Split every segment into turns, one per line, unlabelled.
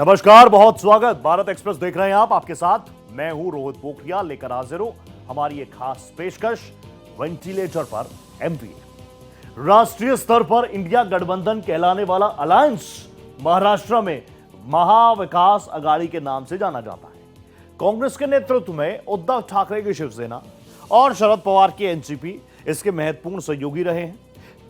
नमस्कार, बहुत स्वागत। भारत एक्सप्रेस देख रहे हैं आप, आपके साथ मैं हूं रोहित पोखरिया, लेकर हाजिर हूं हमारी एक खास पेशकश वेंटिलेटर पर एमवीए। राष्ट्रीय स्तर पर इंडिया गठबंधन कहलाने वाला अलायंस महाराष्ट्र में महाविकास अघाड़ी के नाम से जाना जाता है। कांग्रेस के नेतृत्व में उद्धव ठाकरे की शिवसेना और शरद पवार की एनसीपी इसके महत्वपूर्ण सहयोगी रहे हैं।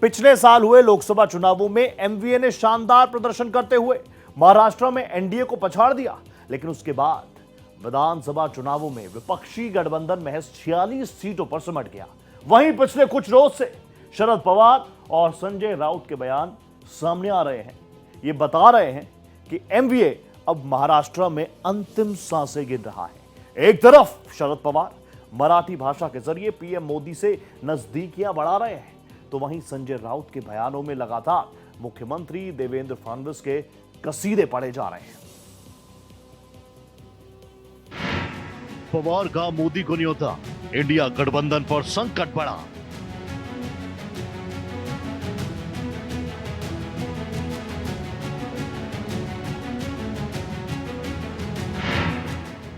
पिछले साल हुए लोकसभा चुनावों में एमवीए ने शानदार प्रदर्शन करते हुए महाराष्ट्र में एनडीए को पछाड़ दिया, लेकिन उसके बाद विधानसभा चुनावों में विपक्षी गठबंधन महज 46 सीटों पर सिमट गया। वहीं पिछले कुछ रोज से शरद पवार और संजय राउत के बयान सामने आ रहे हैं। ये बता रहे हैं कि एमवीए अब महाराष्ट्र में अंतिम सांसें गिन रहा है। एक तरफ शरद पवार मराठी भाषा के जरिए पीएम मोदी से नजदीकियां बढ़ा रहे हैं, तो वहीं संजय राउत के बयानों में लगातार मुख्यमंत्री देवेंद्र फडणवीस के कसीदे पड़े जा रहे हैं।
पवार का मोदी को न्योता, इंडिया गठबंधन पर संकट बढ़ा।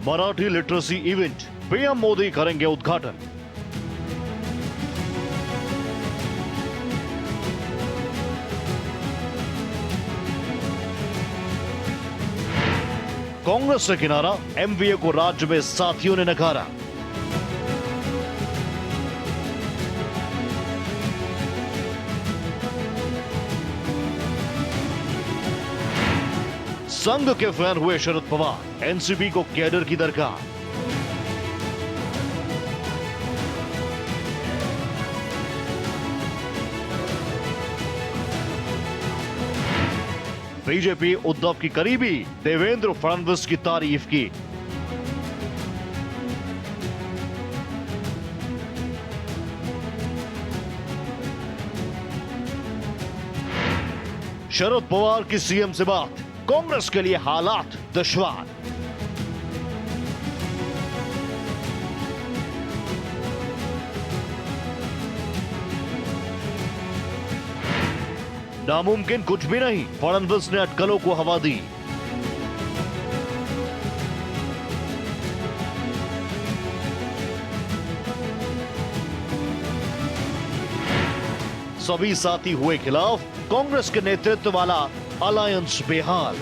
Marathi literacy event, PM Modi करेंगे उद्घाटन। कांग्रेस से किनारा, एमवीए को राज्य में साथियों ने नकारा। संघ के फैन हुए शरद पवार, एनसीपी को कैडर की दरकार। बीजेपी उद्धव की करीबी, देवेंद्र फडणवीस की तारीफ की। शरद पवार की सीएम से बात, कांग्रेस के लिए हालात दुश्वार। नामुमकिन कुछ भी नहीं, फडणवीस ने अटकलों को हवा दी। सभी साथी हुए खिलाफ, कांग्रेस के नेतृत्व वाला अलायंस बेहाल।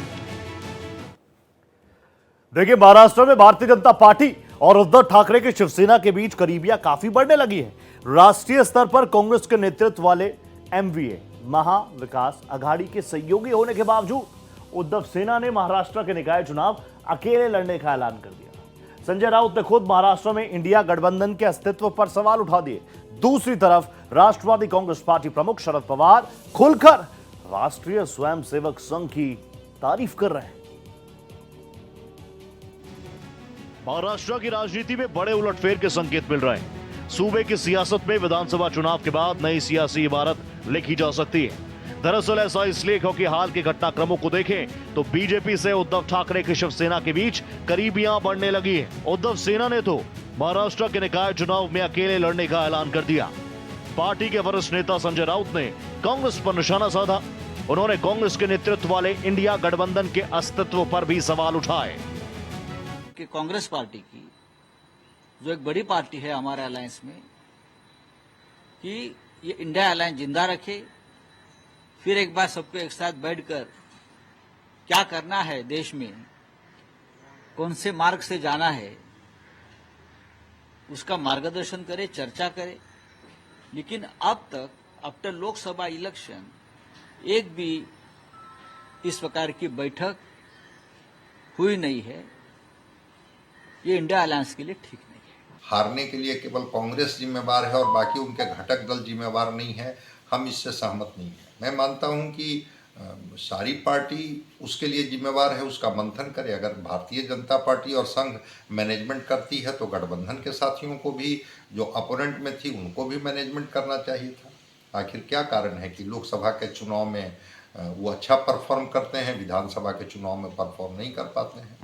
देखिए, महाराष्ट्र में भारतीय जनता पार्टी और उद्धव ठाकरे की शिवसेना के बीच करीबियां काफी बढ़ने लगी है। राष्ट्रीय स्तर पर कांग्रेस के नेतृत्व वाले एमवीए महाविकास अघाड़ी के सहयोगी होने के बावजूद उद्धव सेना ने महाराष्ट्र के निकाय चुनाव अकेले लड़ने का ऐलान कर दिया। संजय राउत ने खुद महाराष्ट्र में इंडिया गठबंधन के अस्तित्व पर सवाल उठा दिए। दूसरी तरफ राष्ट्रवादी कांग्रेस पार्टी प्रमुख शरद पवार खुलकर राष्ट्रीय स्वयंसेवक संघ की तारीफ कर रहे हैं।
महाराष्ट्र की राजनीति में बड़े उलटफेर के संकेत मिल रहे हैं। सूबे की सियासत में विधानसभा चुनाव के बाद नई सियासी इबारत लिखी जा सकती है। दरअसल ऐसा इसलिए क्योंकि हाल के घटनाक्रमों को देखें तो बीजेपी से उद्धव ठाकरे की शिवसेना के बीच करीबियां बढ़ने लगी है। उद्धव सेना ने तो महाराष्ट्र के निकाय चुनाव में अकेले लड़ने का ऐलान कर दिया। पार्टी के वरिष्ठ नेता संजय राउत ने कांग्रेस पर निशाना साधा। उन्होंने कांग्रेस के नेतृत्व वाले इंडिया गठबंधन के अस्तित्व पर भी सवाल उठाए।
कि कांग्रेस पार्टी की जो एक बड़ी पार्टी है हमारे अलायंस में, कि ये इंडिया अलायंस जिंदा रखे, फिर एक बार सबको एक साथ बैठकर क्या करना है, देश में कौन से मार्ग से जाना है, उसका मार्गदर्शन करे, चर्चा करे। लेकिन अब तक आफ्टर लोकसभा इलेक्शन एक भी इस प्रकार की बैठक हुई नहीं है। ये इंडिया अलायंस के लिए ठीक नहीं है।
हारने के लिए केवल कांग्रेस जिम्मेवार है और बाकी उनके घटक दल जिम्मेवार नहीं है, हम इससे सहमत नहीं है। मैं मानता हूं कि सारी पार्टी उसके लिए जिम्मेवार है, उसका मंथन करे। अगर भारतीय जनता पार्टी और संघ मैनेजमेंट करती है तो गठबंधन के साथियों को भी, जो अपोनेंट में थी, उनको भी मैनेजमेंट करना चाहिए था। आखिर क्या कारण है कि लोकसभा के चुनाव में वो अच्छा परफॉर्म करते हैं, विधानसभा के चुनाव में परफॉर्म नहीं कर पाते हैं?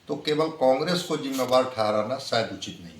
तो केवल कांग्रेस को जिम्मेवार ठहराना शायद उचित नहीं हो।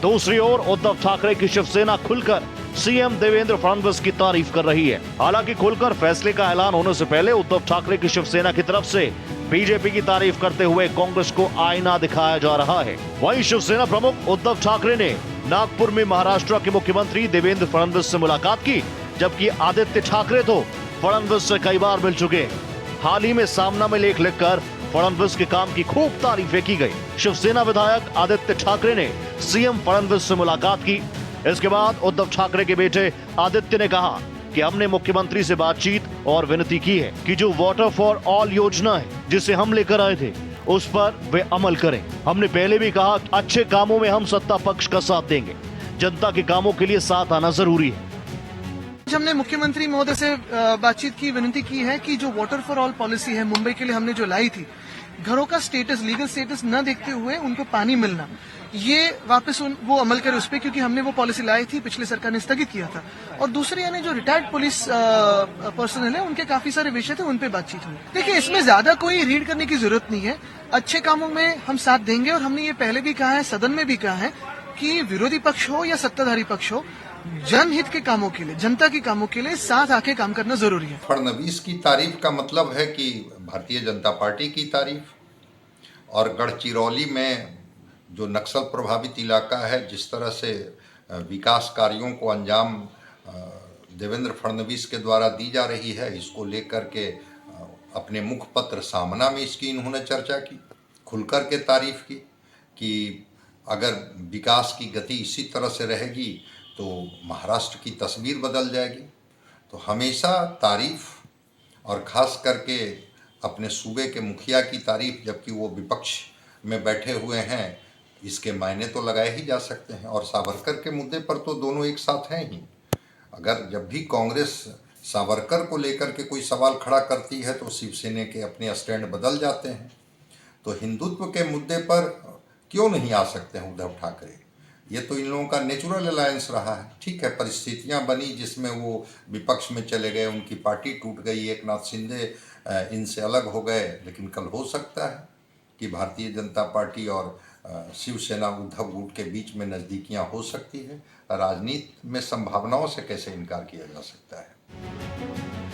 दूसरी ओर उद्धव ठाकरे की शिवसेना खुलकर सीएम देवेंद्र फडणवीस की तारीफ कर रही है। हालांकि खुलकर फैसले का ऐलान होने से पहले उद्धव ठाकरे की शिवसेना की तरफ से बीजेपी की तारीफ करते हुए कांग्रेस को आईना दिखाया जा रहा है। वहीं शिवसेना प्रमुख उद्धव ठाकरे ने नागपुर में महाराष्ट्र के मुख्यमंत्री देवेंद्र फडणवीस से मुलाकात की, जबकि आदित्य ठाकरे तो फडणवीस से कई बार मिल चुके हैं। हाल ही में सामना में लेख लिखकर फडणवीस के काम की खूब तारीफें की गई। शिवसेना विधायक आदित्य ठाकरे ने सीएम फडणवीस से मुलाकात की। इसके बाद उद्धव ठाकरे के बेटे आदित्य ने कहा कि हमने मुख्यमंत्री से बातचीत और विनती की है कि जो वाटर फॉर ऑल योजना है जिसे हम लेकर आए थे उस पर वे अमल करें। हमने पहले भी कहा कि अच्छे कामों में हम सत्ता पक्ष का साथ देंगे, जनता के कामों के लिए साथ आना जरूरी है।
हमने मुख्यमंत्री महोदय से बातचीत की, विनती की है कि जो वाटर फॉर ऑल पॉलिसी है मुंबई के लिए हमने जो लाई थी, घरों का स्टेटस, लीगल स्टेटस न देखते हुए उनको पानी मिलना, ये वापस वो अमल करे उस पर, क्योंकि हमने वो पॉलिसी लाई थी, पिछली सरकार ने स्थगित किया था। और दूसरे यानी जो रिटायर्ड पुलिस पर्सनल है उनके काफी सारे विषय थे, उन पे बातचीत हुई। देखिए, इसमें ज्यादा कोई रीड करने की जरूरत नहीं है। अच्छे कामों में हम साथ देंगे और हमने ये पहले भी कहा है, सदन में भी कहा है कि विरोधी पक्ष हो या सत्ताधारी पक्ष हो, जनहित के कामों के लिए, जनता के कामों के लिए साथ आके काम करना जरूरी है।
फडणवीस की तारीफ का मतलब है कि भारतीय जनता पार्टी की तारीफ। और गढ़चिरौली में जो नक्सल प्रभावित इलाका है, जिस तरह से विकास कार्यों को अंजाम देवेंद्र फडणवीस के द्वारा दी जा रही है, इसको लेकर के अपने मुखपत्र सामना में इसकी इन्होंने चर्चा की, खुलकर के तारीफ की कि अगर विकास की गति इसी तरह से रहेगी तो महाराष्ट्र की तस्वीर बदल जाएगी। तो हमेशा तारीफ, और ख़ास करके अपने सूबे के मुखिया की तारीफ, जबकि वो विपक्ष में बैठे हुए हैं, इसके मायने तो लगाए ही जा सकते हैं। और सावरकर के मुद्दे पर तो दोनों एक साथ हैं ही। अगर जब भी कांग्रेस सावरकर को लेकर के कोई सवाल खड़ा करती है तो शिवसेना के अपने स्टैंड बदल जाते हैं। तो हिंदुत्व के मुद्दे पर क्यों नहीं आ सकते हैं उद्धव ठाकरे? ये तो इन लोगों का नेचुरल अलायंस रहा है। ठीक है, परिस्थितियां बनी जिसमें वो विपक्ष में चले गए, उनकी पार्टी टूट गई, एकनाथ शिंदे इनसे अलग हो गए, लेकिन कल हो सकता है कि भारतीय जनता पार्टी और शिवसेना उद्धव गुट के बीच में नज़दीकियां हो सकती है। राजनीति में संभावनाओं से कैसे इनकार किया जा सकता है।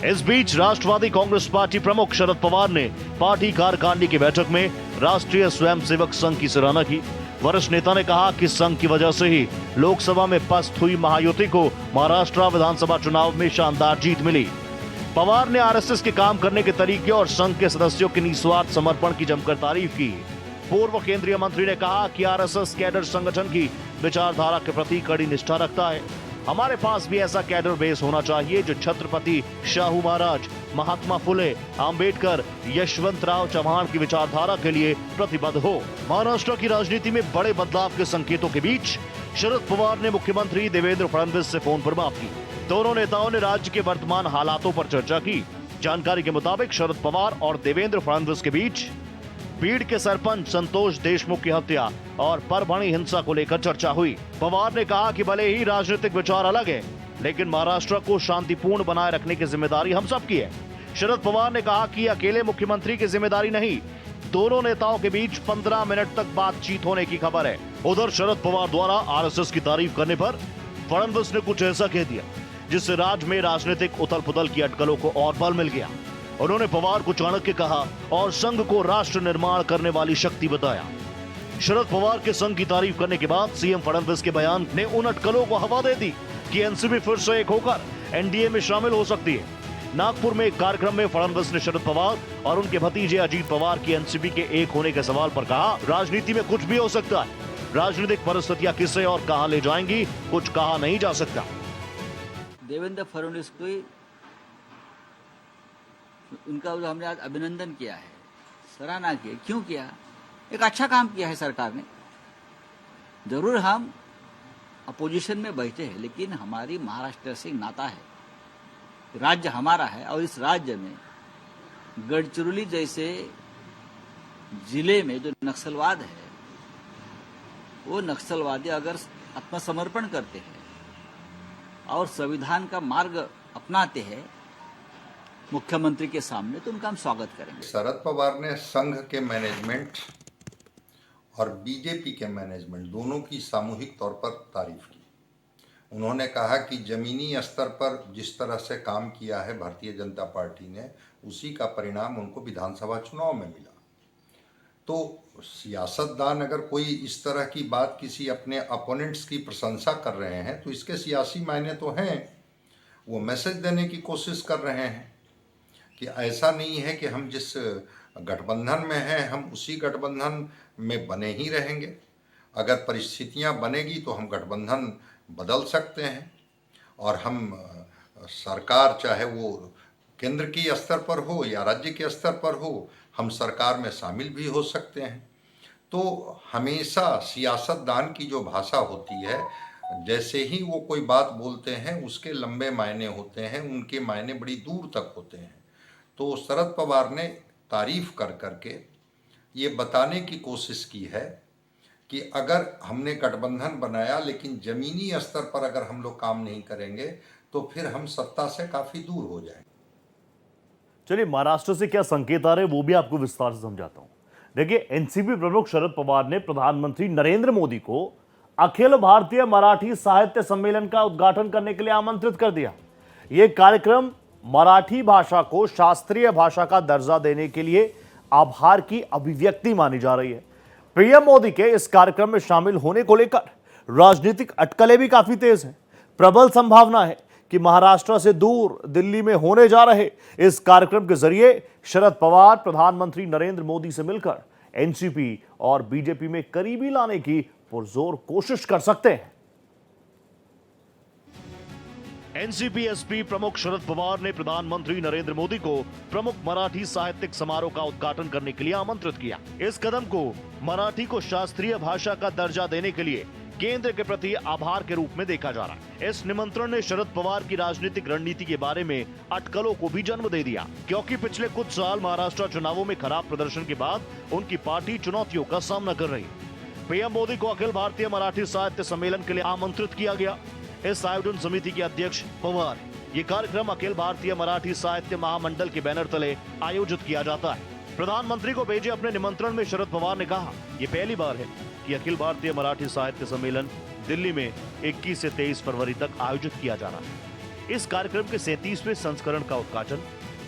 इस बीच राष्ट्रवादी कांग्रेस पार्टी प्रमुख शरद पवार ने पार्टी कार्यकारिणी की बैठक में राष्ट्रीय स्वयंसेवक संघ की सराहना की। वरिष्ठ नेता ने कहा कि संघ की वजह से ही लोकसभा में पस्त हुई महायुति को महाराष्ट्र विधानसभा चुनाव में शानदार जीत मिली। पवार ने आरएसएस के काम करने के तरीके और संघ के सदस्यों के निस्वार्थ समर्पण की जमकर तारीफ की। पूर्व केंद्रीय मंत्री ने कहा कि आरएसएस कैडर संगठन की विचारधारा के प्रति कड़ी निष्ठा रखता है। हमारे पास भी ऐसा कैडर बेस होना चाहिए जो छत्रपति शाहू महाराज, महात्मा फुले, अंबेडकर, यशवंतराव चव्हाण की विचारधारा के लिए प्रतिबद्ध हो। महाराष्ट्र की राजनीति में बड़े बदलाव के संकेतों के बीच शरद पवार ने मुख्यमंत्री देवेंद्र फडणवीस से फोन पर बात की। दोनों नेताओं ने राज्य के वर्तमान हालातों पर चर्चा की। जानकारी के मुताबिक शरद पवार और देवेंद्र फडणवीस के बीच बीड़ के सरपंच संतोष देशमुख की हत्या और परभणी हिंसा को लेकर चर्चा हुई। पवार ने कहा कि भले ही राजनीतिक विचार अलग है, लेकिन महाराष्ट्र को शांतिपूर्ण बनाए रखने की जिम्मेदारी हम सबकी है। शरद पवार ने कहा कि अकेले मुख्यमंत्री की जिम्मेदारी नहीं, दोनों नेताओं के बीच 15 मिनट तक बातचीत होने की खबर है। उधर शरद पवार द्वारा आरएसएस की तारीफ करने पर फडणवीस ने कुछ ऐसा कह दिया जिससे राज्य में राजनीतिक उथल पुथल की अटकलों को और बल मिल गया। उन्होंने पवार को चाणक्य कहा और संघ को राष्ट्र निर्माण करने वाली शक्ति बताया। शरद पवार के संघ की तारीफ करने के बाद सीएम फडणवीस के बयान ने उन अटकलों को हवा दे दी कि एनसीपी फिर से एक होकर एनडीए में शामिल हो सकती है। नागपुर में एक कार्यक्रम में फडणवीस ने शरद पवार और उनके भतीजे अजीत पवार की एनसीपी के एक होने के सवाल पर कहा, राजनीति में कुछ भी हो सकता है, राजनीतिक परिस्थितियां किसे और कहां ले जाएंगी कुछ कहा नहीं जा सकता।
देवेंद्र फडणवीस को उनका जो हमने आज अभिनंदन किया है, सराहना की है। क्यों किया? एक अच्छा काम किया है सरकार ने। जरूर हम अपोजिशन में बैठे हैं, लेकिन हमारी महाराष्ट्र से नाता है, राज्य हमारा है। और इस राज्य में गढ़चिरौली जैसे जिले में जो नक्सलवाद है, वो नक्सलवादी अगर आत्मसमर्पण करते हैं और संविधान का मार्ग अपनाते हैं मुख्यमंत्री के सामने, तो उनका हम स्वागत करेंगे।
शरद पवार ने संघ के मैनेजमेंट और बीजेपी के मैनेजमेंट दोनों की सामूहिक तौर पर तारीफ की। उन्होंने कहा कि जमीनी स्तर पर जिस तरह से काम किया है भारतीय जनता पार्टी ने, उसी का परिणाम उनको विधानसभा चुनाव में मिला। तो सियासतदान अगर कोई इस तरह की बात किसी अपने अपोनेंट्स की प्रशंसा कर रहे हैं तो इसके सियासी मायने तो हैं। वो मैसेज देने की कोशिश कर रहे हैं कि ऐसा नहीं है कि हम जिस गठबंधन में हैं हम उसी गठबंधन में बने ही रहेंगे। अगर परिस्थितियां बनेगी तो हम गठबंधन बदल सकते हैं और हम सरकार, चाहे वो केंद्र की स्तर पर हो या राज्य के स्तर पर हो, हम सरकार में शामिल भी हो सकते हैं। तो हमेशा सियासतदान की जो भाषा होती है, जैसे ही वो कोई बात बोलते हैं उसके लंबे मायने होते हैं, उनके मायने बड़ी दूर तक होते हैं। तो शरद पवार ने तारीफ कर करके ये बताने की कोशिश की है कि अगर हमने गठबंधन बनाया लेकिन जमीनी स्तर पर अगर हम लोग काम नहीं करेंगे तो फिर हम सत्ता से काफी दूर हो जाएंगे।
चलिए, महाराष्ट्र से क्या संकेत आ रहे हैं वो भी आपको विस्तार से समझाता हूं। देखिए, एनसीपी प्रमुख शरद पवार ने प्रधानमंत्री नरेंद्र मोदी को अखिल भारतीय मराठी साहित्य सम्मेलन का उद्घाटन करने के लिए आमंत्रित कर दिया। यह कार्यक्रम मराठी भाषा को शास्त्रीय भाषा का दर्जा देने के लिए आभार की अभिव्यक्ति मानी जा रही है। पीएम मोदी के इस कार्यक्रम में शामिल होने को लेकर राजनीतिक अटकलें भी काफी तेज हैं। प्रबल संभावना है कि महाराष्ट्र से दूर दिल्ली में होने जा रहे इस कार्यक्रम के जरिए शरद पवार प्रधानमंत्री नरेंद्र मोदी से मिलकर एनसीपी और बीजेपी में करीबी लाने की पुरजोर कोशिश कर सकते हैं।
एनसीपी एसपी प्रमुख शरद पवार ने प्रधानमंत्री नरेंद्र मोदी को प्रमुख मराठी साहित्यिक समारोह का उद्घाटन करने के लिए आमंत्रित किया। इस कदम को मराठी को शास्त्रीय भाषा का दर्जा देने के लिए केंद्र के प्रति आभार के रूप में देखा जा रहा है। इस निमंत्रण ने शरद पवार की राजनीतिक रणनीति के बारे में अटकलों को भी जन्म दे दिया, क्योंकि पिछले कुछ साल महाराष्ट्र चुनावों में खराब प्रदर्शन के बाद उनकी पार्टी चुनौतियों का सामना कर रही है। पीएम मोदी को अखिल भारतीय मराठी साहित्य सम्मेलन के लिए आमंत्रित किया गया। इस आयोजन समिति के अध्यक्ष पवार, ये कार्यक्रम अखिल भारतीय मराठी साहित्य महामंडल के बैनर तले आयोजित किया जाता है। प्रधानमंत्री को भेजे अपने निमंत्रण में शरद पवार ने कहा, ये पहली बार है कि अखिल भारतीय मराठी साहित्य सम्मेलन दिल्ली में 21 से 23 फरवरी तक आयोजित किया जा रहा है। इस कार्यक्रम के 37वें संस्करण का उद्घाटन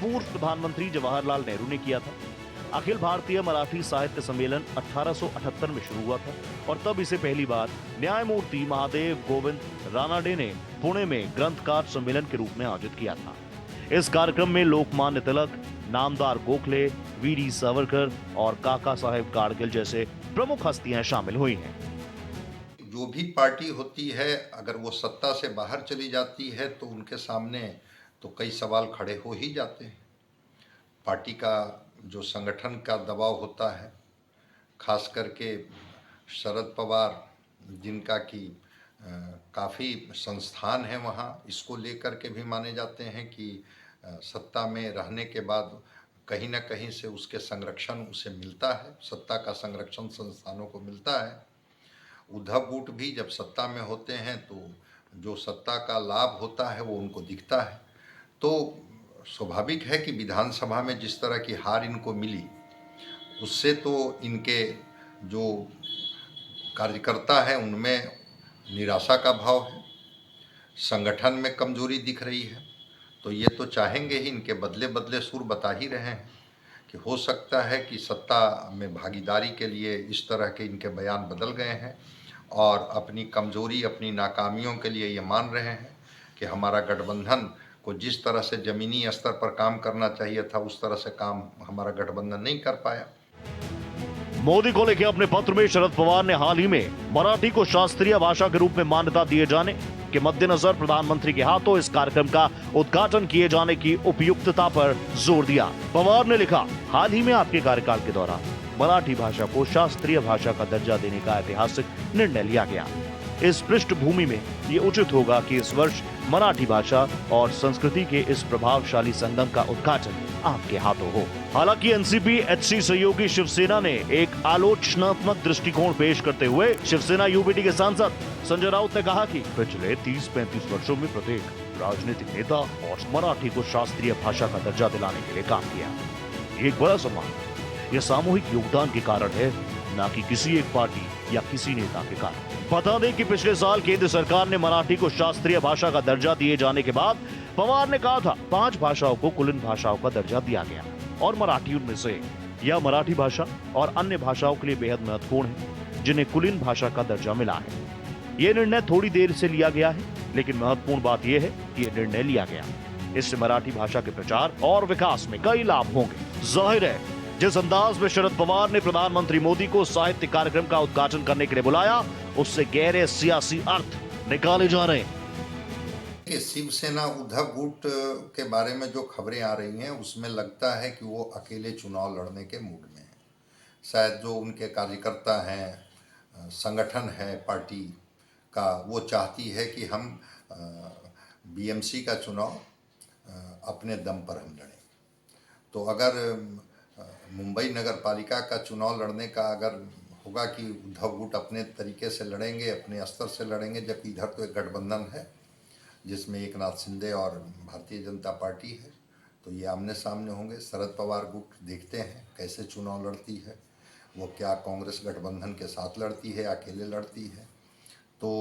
पूर्व प्रधानमंत्री जवाहरलाल नेहरू ने किया था। अखिल भारतीय मराठी साहित्य सम्मेलन 1878 में शुरू हुआ था और तब इसे पहली बार न्यायमूर्ति महादेव गोविंद रानाडे ने पुणे में ग्रंथकार सम्मेलन के रूप में आयोजित किया था। इस कार्यक्रम में लोकमान्य तिलक, नामदार गोखले, वीडी सावरकर और काका साहेब कारगिल जैसे प्रमुख हस्तियां शामिल हुई हैं।
जो भी पार्टी होती है, अगर वो सत्ता से बाहर चली जाती है तो उनके सामने तो कई सवाल खड़े हो ही जाते हैं। पार्टी का जो संगठन का दबाव होता है, खास करके शरद पवार जिनका कि काफ़ी संस्थान है वहाँ, इसको लेकर के भी माने जाते हैं कि सत्ता में रहने के बाद कहीं ना कहीं से उसके संरक्षण उसे मिलता है, सत्ता का संरक्षण संस्थानों को मिलता है। उद्धव गुट भी जब सत्ता में होते हैं तो जो सत्ता का लाभ होता है वो उनको दिखता है। तो स्वाभाविक है कि विधानसभा में जिस तरह की हार इनको मिली, उससे तो इनके जो कार्यकर्ता हैं उनमें निराशा का भाव है, संगठन में कमजोरी दिख रही है। तो ये तो चाहेंगे ही, इनके बदले बदले सुर बता ही रहे हैं कि हो सकता है कि सत्ता में भागीदारी के लिए इस तरह के इनके बयान बदल गए हैं और अपनी कमजोरी, अपनी नाकामियों के लिए ये मान रहे हैं कि हमारा गठबंधन को जिस तरह से जमीनी स्तर पर काम करना चाहिए था उस तरह से काम हमारा गठबंधन नहीं कर पाया।
मोदी को लेकर अपने पत्र में शरद पवार ने हाल ही में मराठी को शास्त्रीय भाषा के रूप में मान्यता दिए जाने के मद्देनजर प्रधानमंत्री के हाथों इस कार्यक्रम का उद्घाटन किए जाने की उपयुक्तता पर जोर दिया। पवार ने लिखा, हाल ही में आपके कार्यकाल के दौरान मराठी भाषा को शास्त्रीय भाषा का दर्जा देने का ऐतिहासिक निर्णय लिया गया। इस पृष्ठभूमि में ये उचित होगा कि इस वर्ष मराठी भाषा और संस्कृति के इस प्रभावशाली संगम का उद्घाटन आपके हाथों हो। हालांकि एनसीपी एचसी सहयोगी शिवसेना ने एक आलोचनात्मक दृष्टिकोण पेश करते हुए शिवसेना यूबीटी के सांसद संजय राउत ने कहा कि पिछले 30-35 वर्षों में प्रत्येक राजनीतिक नेता और मराठी को शास्त्रीय भाषा का दर्जा दिलाने के लिए काम किया। ये एक बड़ा सम्मान, यह सामूहिक योगदान के कारण है, न कि किसी एक पार्टी या किसी नेता के कारण। बता दें कि पिछले साल केंद्र सरकार ने मराठी को शास्त्रीय भाषा का दर्जा दिए जाने के बाद पवार ने कहा था 5 भाषाओं को कुलीन भाषाओं का दर्जा दिया गया और मराठी उनमें से यह मराठी भाषा और अन्य भाषाओं के लिए बेहद महत्वपूर्ण है, जिन्हें कुलीन भाषा का दर्जा मिला है। यह निर्णय थोड़ी देर से लिया गया है, लेकिन महत्वपूर्ण बात यह है कि यह निर्णय लिया गया। इससे मराठी भाषा के प्रचार और विकास में कई लाभ होंगे। जाहिर है, जिस अंदाज में शरद पवार ने प्रधानमंत्री मोदी को साहित्य कार्यक्रम का उद्घाटन करने के लिए बुलाया, उससे गहरे सियासी अर्थ निकाले जा रहे हैं।
कि शिवसेना उद्धव गुट के बारे में जो खबरें आ रही हैं, उसमें लगता है कि वो अकेले चुनाव लड़ने के मूड में हैं। शायद जो उनके कार्यकर्ता हैं, संगठन है पार्टी का, वो चाहती है कि हम बीएमसी का चुनाव अपने दम पर हम लड़ें। तो अगर मुंबई नगर पालिका का चुनाव लड़ने का अगर होगा कि उद्धव गुट अपने तरीके से लड़ेंगे, अपने स्तर से लड़ेंगे, जबकि इधर तो एक गठबंधन है जिसमें एकनाथ शिंदे और भारतीय जनता पार्टी है, तो ये आमने सामने होंगे। शरद पवार गुट देखते हैं कैसे चुनाव लड़ती है, वो क्या कांग्रेस गठबंधन के साथ लड़ती है, अकेले लड़ती है। तो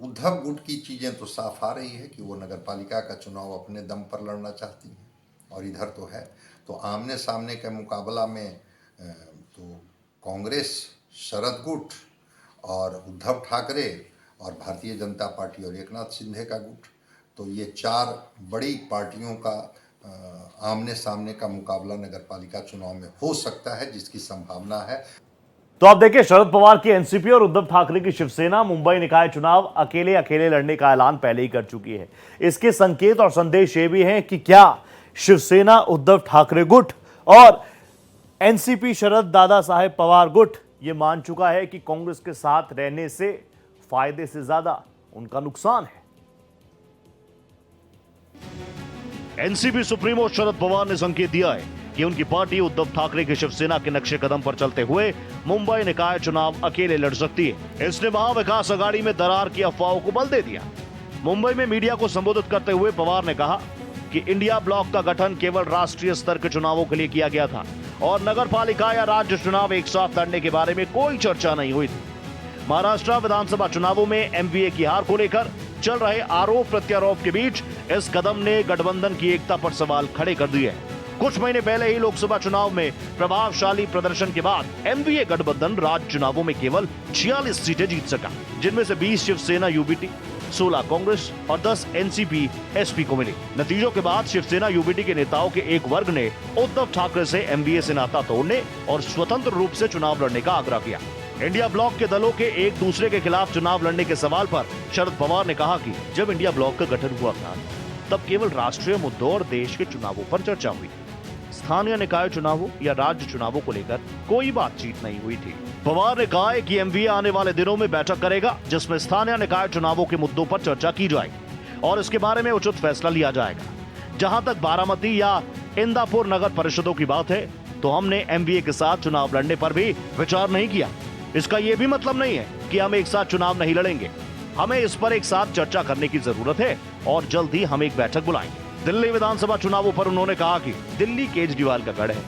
उद्धव गुट की चीज़ें तो साफ आ रही है कि वो नगर पालिका का चुनाव अपने दम पर लड़ना चाहती हैं, और इधर तो है। तो आमने सामने के मुकाबला में तो कांग्रेस, शरद गुट और उद्धव ठाकरे और भारतीय जनता पार्टी और एकनाथ शिंदे का गुट, तो ये चार बड़ी पार्टियों का आमने सामने का मुकाबला नगर पालिका चुनाव में हो सकता है, जिसकी संभावना है।
तो आप देखिए, शरद पवार की एनसीपी और उद्धव ठाकरे की शिवसेना मुंबई निकाय चुनाव अकेले लड़ने का ऐलान पहले ही कर चुकी है। इसके संकेत और संदेश ये भी हैं कि क्या शिवसेना उद्धव ठाकरे गुट और एनसीपी शरद दादा साहेब पवार गुट ये मान चुका है कि कांग्रेस के साथ रहने से फायदे से ज्यादा उनका नुकसान है।
एनसीपी सुप्रीमो शरद पवार ने संकेत दिया है कि उनकी पार्टी उद्धव ठाकरे की शिवसेना के नक्शे कदम पर चलते हुए मुंबई निकाय चुनाव अकेले लड़ सकती है। इसने महाविकास अघाड़ी में दरार की अफवाहों को बल दे दिया। मुंबई में मीडिया को संबोधित करते हुए पवार ने कहा कि इंडिया ब्लॉक का गठन केवल राष्ट्रीय स्तर के चुनावों के लिए किया गया था और नगर पालिका या राज्य चुनाव एक साथ लड़ने के बारे में कोई चर्चा नहीं हुई थी। महाराष्ट्र विधानसभा चुनावों में एमवीए की हार को लेकर चल रहे आरोप प्रत्यारोप के बीच इस कदम ने गठबंधन की एकता पर सवाल खड़े कर दिए हैं। कुछ महीने पहले ही लोकसभा चुनाव में प्रभावशाली प्रदर्शन के बाद एमवीए गठबंधन राज्य चुनावों में केवल 46 सीटें जीत सका, जिनमें से 20 शिवसेना यूबीटी, 16 कांग्रेस और 10 एनसीपी एसपी को मिली। नतीजों के बाद शिवसेना यूबीटी के नेताओं के एक वर्ग ने उद्धव ठाकरे से एमवीए से नाता तोड़ने और स्वतंत्र रूप से चुनाव लड़ने का आग्रह किया। इंडिया ब्लॉक के दलों के एक दूसरे के खिलाफ चुनाव लड़ने के सवाल पर शरद पवार ने कहा कि जब इंडिया ब्लॉक का गठन हुआ था तब केवल राष्ट्रीय मुद्दों और देश के चुनावों पर चर्चा हुई। स्थानीय निकाय चुनावों या राज्य चुनावों को लेकर कोई बातचीत नहीं हुई थी। पवार ने कहा है कि एमवीए आने वाले दिनों में बैठक करेगा जिसमें स्थानीय निकाय चुनावों के मुद्दों पर चर्चा की जाएगी और इसके बारे में उचित फैसला लिया जाएगा। जहां तक बारामती या इंदापुर नगर परिषदों की बात है तो हमने एमवीए के साथ चुनाव लड़ने पर भी विचार नहीं किया। इसका यह भी मतलब नहीं है कि हम एक साथ चुनाव नहीं लड़ेंगे। हमें इस पर एक साथ चर्चा करने की जरूरत है और जल्द ही हम एक बैठक बुलाएंगे। दिल्ली विधानसभा चुनावों पर उन्होंने कहा कि दिल्ली केजरीवाल का गढ़ है,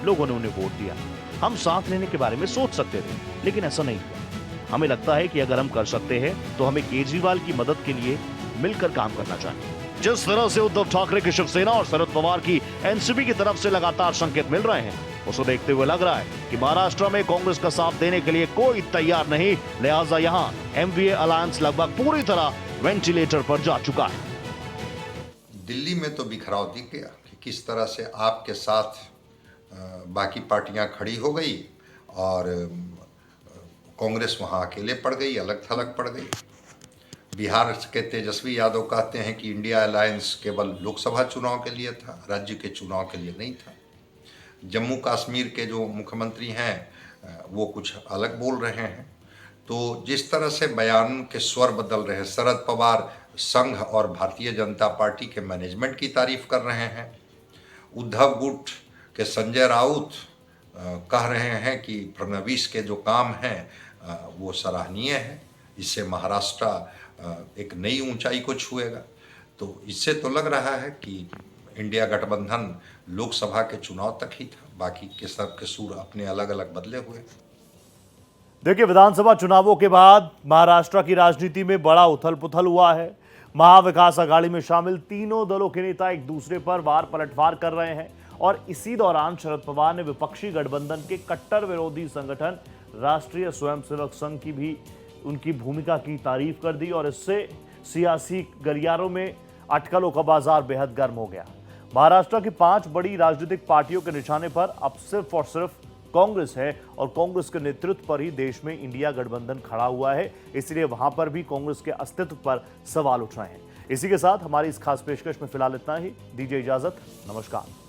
लोगों ने उन्हें वोट दिया। हम साथ लेने के बारे में सोच सकते थे, लेकिन ऐसा नहीं हुआ। हमें लगता है कि अगर हम कर सकते हैं तो हमें केजरीवाल की मदद के लिए मिलकर काम करना चाहिए। जिस तरह से उद्धव ठाकरे की शिवसेना और शरद पवार की एनसीपी की तरफ से लगातार संकेत मिल रहे हैं, उसे देखते हुए लग रहा है कि महाराष्ट्र में कांग्रेस का साथ देने के लिए कोई तैयार नहीं, लिहाजा यहां एमवीए अलायंस लगभग पूरी तरह वेंटिलेटर पर जा चुका है।
दिल्ली में तो बिखराव दिख गया कि किस तरह से आपके साथ बाकी पार्टियां खड़ी हो गई और कांग्रेस वहां अकेले पड़ गई, अलग थलग पड़ गई। बिहार के तेजस्वी यादव कहते हैं कि इंडिया अलायंस केवल लोकसभा चुनाव के लिए था, राज्य के चुनाव के लिए नहीं था। जम्मू कश्मीर के जो मुख्यमंत्री हैं वो कुछ अलग बोल रहे हैं। तो जिस तरह से बयान के स्वर बदल रहे हैं, शरद पवार संघ और भारतीय जनता पार्टी के मैनेजमेंट की तारीफ कर रहे हैं, उद्धव गुट के संजय राउत कह रहे हैं कि फडणवीस के जो काम हैं वो सराहनीय है, इससे महाराष्ट्र एक नई ऊंचाई को छुएगा। तो इससे तो लग रहा है कि इंडिया गठबंधन लोकसभा के चुनाव तक ही था, बाकी के सब के सुर अपने अलग अलग बदले हुए।
देखिए, विधानसभा चुनावों के बाद महाराष्ट्र की राजनीति में बड़ा उथल पुथल हुआ है। महाविकास अघाड़ी में शामिल तीनों दलों के नेता एक दूसरे पर वार पलटवार कर रहे हैं और इसी दौरान शरद पवार ने विपक्षी गठबंधन के कट्टर विरोधी संगठन राष्ट्रीय स्वयंसेवक संघ की भी उनकी भूमिका की तारीफ कर दी और इससे सियासी गलियारों में अटकलों का बाजार बेहद गर्म हो गया। महाराष्ट्र की 5 बड़ी राजनीतिक पार्टियों के निशाने पर अब सिर्फ और सिर्फ कांग्रेस है और कांग्रेस के नेतृत्व पर ही देश में इंडिया गठबंधन खड़ा हुआ है, इसलिए वहां पर भी कांग्रेस के अस्तित्व पर सवाल उठ रहे हैं। इसी के साथ हमारी इस खास पेशकश में फिलहाल इतना ही। दीजिए इजाजत, नमस्कार।